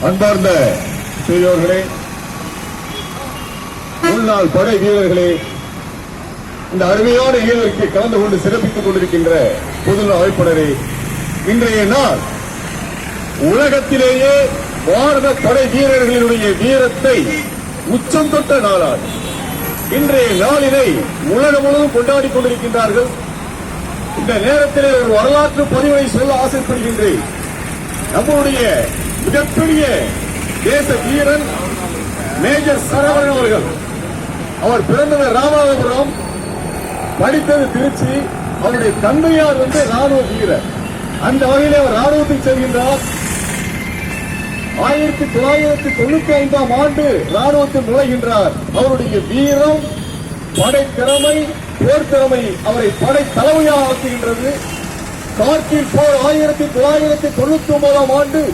அன்பார்ந்த பெரியோர்களே, முன்னாள் படை வீரர்களே, இந்த அருமையான நிகழ்வுக்கு கலந்து கொண்டு சிறப்பித்துக் கொண்டிருக்கின்ற பொதுநல அமைப்பினரே, இன்றைய நாள் உலகத்திலேயே பாரத படை வீரர்களினுடைய வீரத்தை உச்சம் தொட்ட நாளாகும். இன்றைய நாளினை உலகம் முழுவதும் கொண்டாடிக் கொண்டிருக்கின்றார்கள். இந்த நேரத்திலே ஒரு வரலாற்று பதிவை சொல்ல ஆசைப்படுகின்றேன். நம்முடைய மிகப்பெரிய தேச வீரன் மேஜர் சரவணன் அவர்கள். அவர் பிறந்தது ராமநாதபுரம், படித்தது திருச்சி. அவருடைய தந்தையார் ராணுவ வீரர். அந்த வகையில் அவர் ராணுவத்தில் செல்கின்றார். 1995ஆம் ஆண்டு ராணுவத்தில் நுழைகின்றார். அவருடைய வீரம், படை திறமை, போர் திறமை அவரை படை தலைமையாக ஆக்குகின்றது. கார்கில் போர் 1999ஆம் ஆண்டு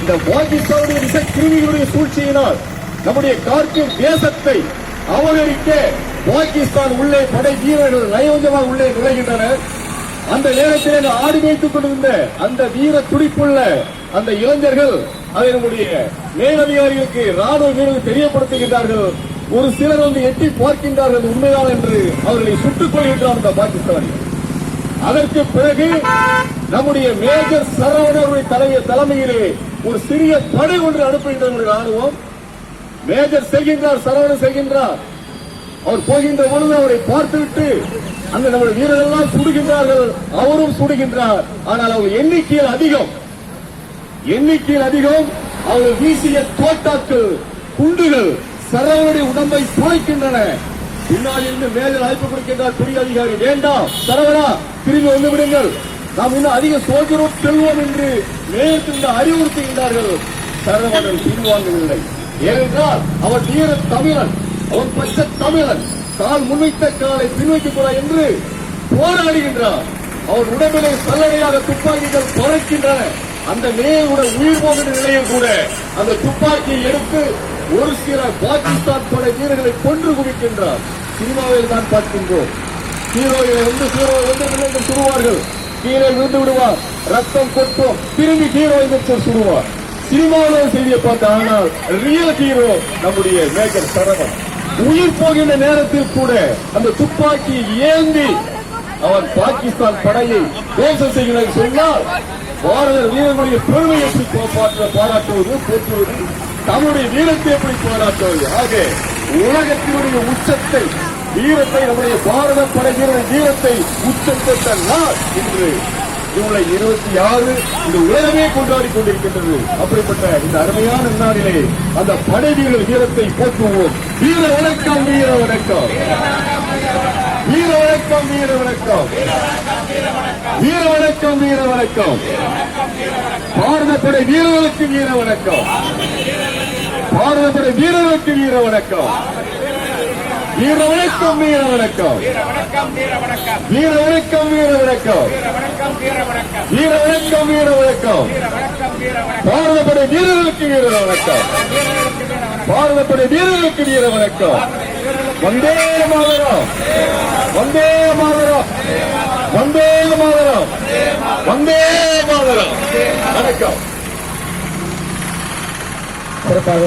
இந்த பாகிஸ்தானுடைய விஷக்கிருமிகளுடைய சூழ்ச்சியினால் நம்முடைய கார்கில் தேசத்தை அபகரிக்க பாகிஸ்தான் உள்ளே படை வீரர்கள் நயவஞ்சமாக உள்ளே நுழைகின்றனர். அந்த நேரத்தில் ஆடி வைத்துக் கொண்டிருந்த அந்த வீர துடிப்புள்ள அந்த இளைஞர்கள் அதை நம்முடைய மேலதிகாரிகளுக்கு ராணுவ வீரர்கள் தெரியப்படுத்துகின்றார்கள். ஒரு சிலர் எட்டி பார்க்கின்றார்கள் உண்மைதான் என்று அவர்களை சுட்டுக் கொள்கின்றார் அந்த பாகிஸ்தானில். அதற்கு பிறகு நம்முடைய மேஜர் சரவணனுடைய தலைமையிலே ஒரு சிறிய படை ஒன்று அனுப்புகின்ற ராணுவம். மேஜர் செல்கின்றார், சரவணன் செல்கின்றார். அவர் போகின்ற பொழுது அவரை பார்த்துவிட்டு அங்க நம்முடைய வீரர்கள் எல்லாம் சுடுகின்றார்கள், அவரும் சுடுகின்றார். ஆனால் அவர் எண்ணிக்கையில் அதிகம். அவர்கள் வீசிய தோட்டாக்கள், குண்டுகள் சரவணனுடைய உடம்பை துளைக்கின்றன. பின்னால் இருந்து மேஜர் அழைப்பு கொடுக்கின்றார் பெரிய அதிகாரி, வேண்டாம் சரவணா, திரும்பி வந்து விடுங்கள், நாம் இன்னும் அதிக சோதரும் செல்வோம் என்று நேரத்தில் அறிவுறுத்துகின்றார்கள். சரவணன் பின்வாங்கவில்லை. ஏனென்றால் அவர் வீர தமிழன், அவர் பச்சை தமிழன். கால் முன்வைத்த காலை பின்வைக்கக் கூடாது என்று போராடுகின்றார். அவர் உடம்பிலே சல்லடையாக துப்பாக்கிகள் பறக்கின்றன. அந்த நிலையுடன் உயிர் போகின்ற நிலையில் கூட அந்த துப்பாக்கியை எடுத்து ஒரு சில பாகிஸ்தான் படை வீரர்களை கொன்று குவிக்கின்றார். சினிமாவில் தான் பார்க்கின்றோம். ஹீரோயை சுடுவார்கள், கீழே விழுந்து விடுவார், ரத்தம் கொட்டும், திரும்பி ஹீரோயை சுடுவார். சினிமாவில் செய்தியை பார்த்த, ஆனால் ரியல் ஹீரோ நம்முடைய மேஜர் சரவணன். உயிர் போகின்ற நேரத்தில் கூட அந்த துப்பாக்கி ஏந்தி அவன் பாகிஸ்தான் படையை துவம்சம் செய்கிறார் சொன்னால் பாரத வீரர்களுடைய பெருமையை பாராட்டுவது, போற்றுவது, தம்முடைய வீரத்தை எப்படி பாராட்டுவது. ஆக உலகத்தினுடைய உச்சத்தை, வீரத்தை, நம்முடைய பாரத படை வீரர்கள் வீரத்தை உச்சம் தொட்ட நாள் இன்று ஜூலை 26 இந்த உலகமே கொண்டாடிக் கொண்டிருக்கின்றது. அப்படிப்பட்ட இந்த அருமையான நாளிலே அந்த படை வீரர் வீரத்தை போற்றுவோம். வீர வணக்கம், வீர வணக்கம், வீர வணக்கம், வீர வணக்கம், வீர வணக்கம், வீர வணக்கம். பாரத படை வீரர்களுக்கு வீர வணக்கம், பாரத படை வீரர்களுக்கு வீர வணக்கம், வீர வணக்கம், வீர வணக்கம், வீர வணக்கம், வீர வணக்கம், வீர வணக்கம், வீர வணக்கம். பாரத படை வீரர்களுக்கு வீர வணக்கம், பாரத படை வீரர்களுக்கு வீர வணக்கம். வந்தே மாதரம், வந்தே மாதரம், வந்தே மாதரம், வந்தே மாதரம். வணக்கம். சிறப்பாக